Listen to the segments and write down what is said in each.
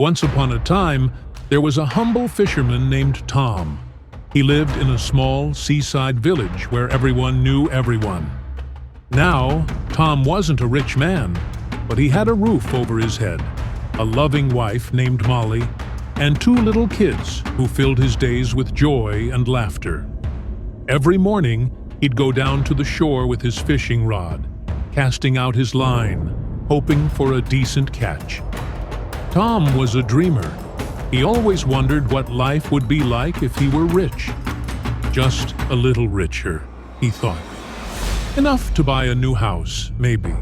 Once upon a time, there was a humble fisherman named Tom. He lived in a small seaside village where everyone knew everyone. Now, Tom wasn't a rich man, but he had a roof over his head, a loving wife named Molly, and two little kids who filled his days with joy and laughter. Every morning, he'd go down to the shore with his fishing rod, casting out his line, hoping for a decent catch. Tom was a dreamer. He always wondered what life would be like if he were rich. Just a little richer, he thought. Enough to buy a new house, maybe,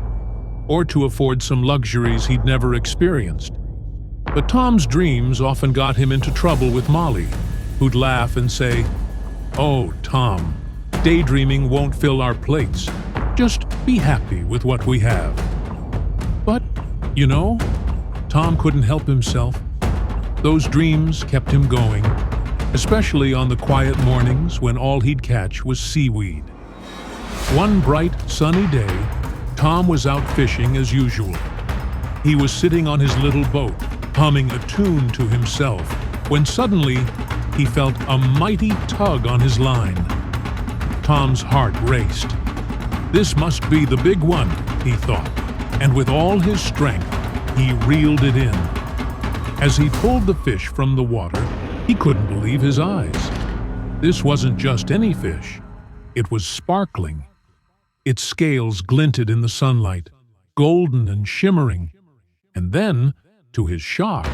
or to afford some luxuries he'd never experienced. But Tom's dreams often got him into trouble with Molly, who'd laugh and say, "Oh, Tom, daydreaming won't fill our plates. Just be happy with what we have." But, Tom couldn't help himself. Those dreams kept him going, especially on the quiet mornings when all he'd catch was seaweed. One bright, sunny day, Tom was out fishing as usual. He was sitting on his little boat, humming a tune to himself, when suddenly he felt a mighty tug on his line. Tom's heart raced. This must be the big one, he thought, and with all his strength, he reeled it in. As he pulled the fish from the water, he couldn't believe his eyes. This wasn't just any fish. It was sparkling. Its scales glinted in the sunlight, golden and shimmering. And then, to his shock,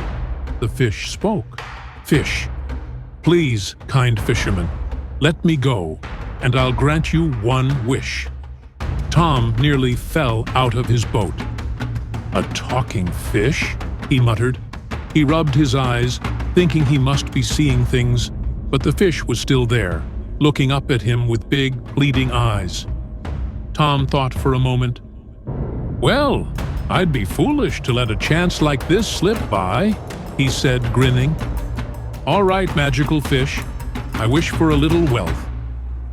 the fish spoke. "Fish, please, kind fisherman, let me go, and I'll grant you one wish." Tom nearly fell out of his boat. "A talking fish?" he muttered. He rubbed his eyes, thinking he must be seeing things, but the fish was still there, looking up at him with big, pleading eyes. Tom thought for a moment. "Well, I'd be foolish to let a chance like this slip by," he said, grinning. "All right, magical fish, I wish for a little wealth,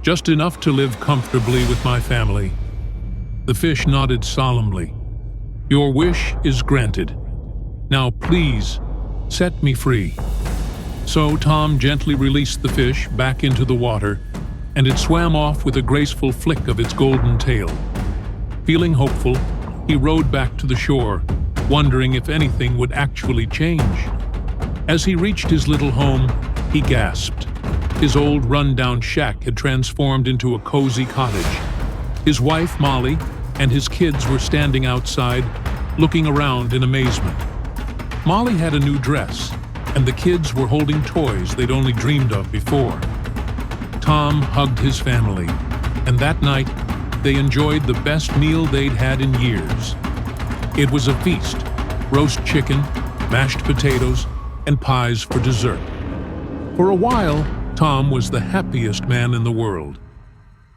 just enough to live comfortably with my family." The fish nodded solemnly. "Your wish is granted. Now please, set me free." So Tom gently released the fish back into the water, and it swam off with a graceful flick of its golden tail. Feeling hopeful, he rowed back to the shore, wondering if anything would actually change. As he reached his little home, he gasped. His old run-down shack had transformed into a cozy cottage. His wife, Molly, and his kids were standing outside, looking around in amazement. Molly had a new dress, and the kids were holding toys they'd only dreamed of before. Tom hugged his family, and that night, they enjoyed the best meal they'd had in years. It was a feast: roast chicken, mashed potatoes, and pies for dessert. For a while, Tom was the happiest man in the world.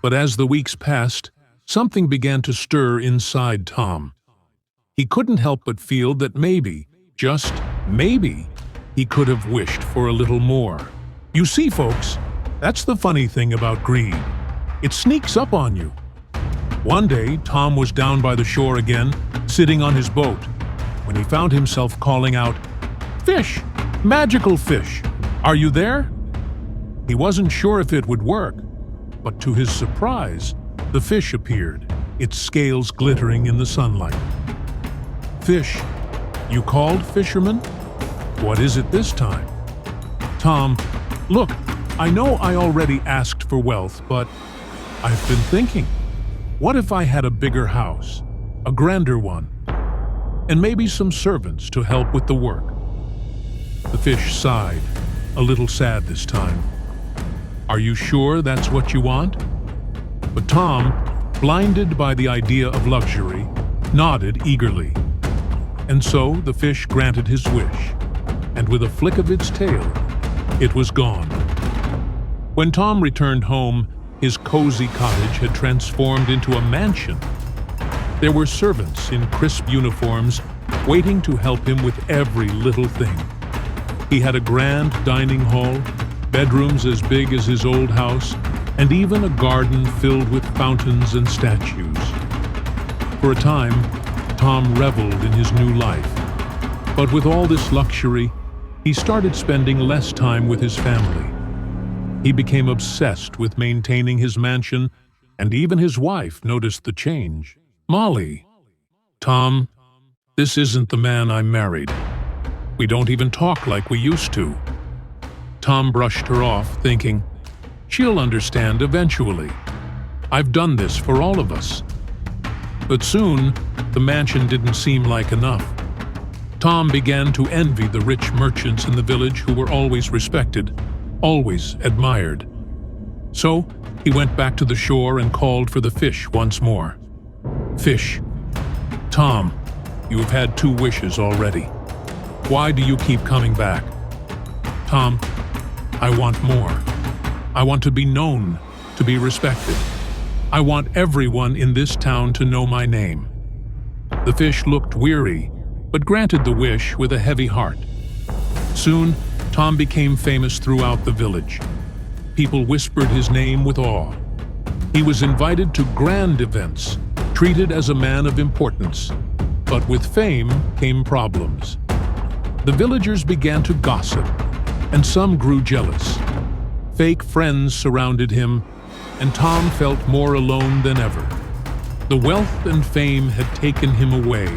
But as the weeks passed, something began to stir inside Tom. He couldn't help but feel that maybe, just maybe, he could have wished for a little more. You see, folks, that's the funny thing about greed. It sneaks up on you. One day, Tom was down by the shore again, sitting on his boat, when he found himself calling out, "Fish! Magical fish! Are you there?" He wasn't sure if it would work, but to his surprise, the fish appeared, its scales glittering in the sunlight. "Fish, you called, fisherman? What is it this time?" "Tom, look, I know I already asked for wealth, but I've been thinking, what if I had a bigger house, a grander one, and maybe some servants to help with the work?" The fish sighed, a little sad this time. "Are you sure that's what you want?" But Tom, blinded by the idea of luxury, nodded eagerly. And so the fish granted his wish, and with a flick of its tail, it was gone. When Tom returned home, his cozy cottage had transformed into a mansion. There were servants in crisp uniforms waiting to help him with every little thing. He had a grand dining hall, bedrooms as big as his old house, and even a garden filled with fountains and statues. For a time, Tom reveled in his new life. But with all this luxury, he started spending less time with his family. He became obsessed with maintaining his mansion, and even his wife noticed the change. "Molly, Tom, this isn't the man I married. We don't even talk like we used to." Tom brushed her off, thinking, "She'll understand eventually. I've done this for all of us." But soon, the mansion didn't seem like enough. Tom began to envy the rich merchants in the village who were always respected, always admired. So, he went back to the shore and called for the fish once more. "Fish, Tom, you have had 2 wishes already. Why do you keep coming back?" "Tom, I want more. I want to be known, to be respected. I want everyone in this town to know my name." The fish looked weary, but granted the wish with a heavy heart. Soon, Tom became famous throughout the village. People whispered his name with awe. He was invited to grand events, treated as a man of importance. But with fame came problems. The villagers began to gossip, and some grew jealous. Fake friends surrounded him, and Tom felt more alone than ever. The wealth and fame had taken him away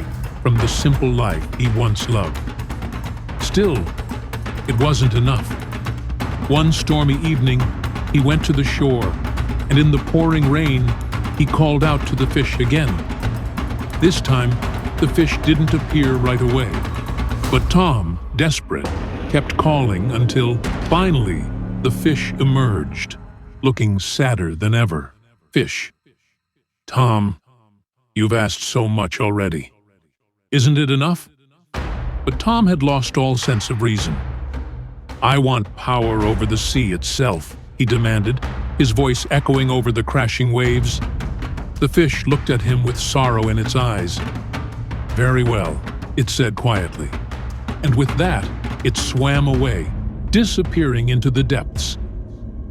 from the simple life he once loved. Still, it wasn't enough. One stormy evening, he went to the shore, and in the pouring rain, he called out to the fish again. This time, the fish didn't appear right away. But Tom, desperate, kept calling until, finally, the fish emerged, looking sadder than ever. "Fish, Tom, you've asked so much already. Isn't it enough?" But Tom had lost all sense of reason. "I want power over the sea itself," he demanded, his voice echoing over the crashing waves. The fish looked at him with sorrow in its eyes. "Very well," it said quietly. And with that, it swam away, disappearing into the depths.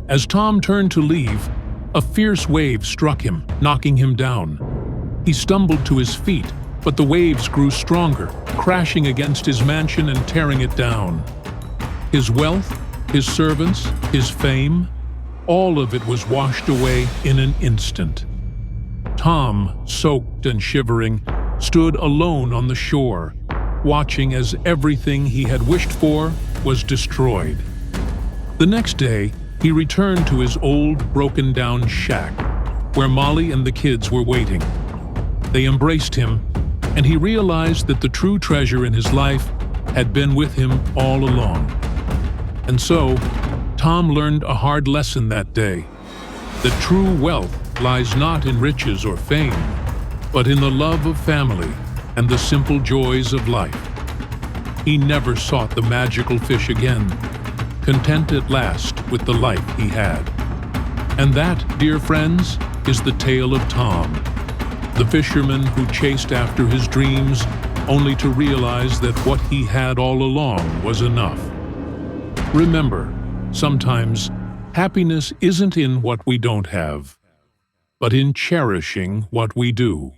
As Tom turned to leave, a fierce wave struck him, knocking him down. He stumbled to his feet, but the waves grew stronger, crashing against his mansion and tearing it down. His wealth, his servants, his fame, all of it was washed away in an instant. Tom, soaked and shivering, stood alone on the shore, watching as everything he had wished for was destroyed. The next day, he returned to his old, broken-down shack, where Molly and the kids were waiting. They embraced him, and he realized that the true treasure in his life had been with him all along. And so, Tom learned a hard lesson that day, that true wealth lies not in riches or fame, but in the love of family and the simple joys of life. He never sought the magical fish again, content at last with the life he had. And that, dear friends, is the tale of Tom, the fisherman who chased after his dreams only to realize that what he had all along was enough. Remember, sometimes happiness isn't in what we don't have, but in cherishing what we do.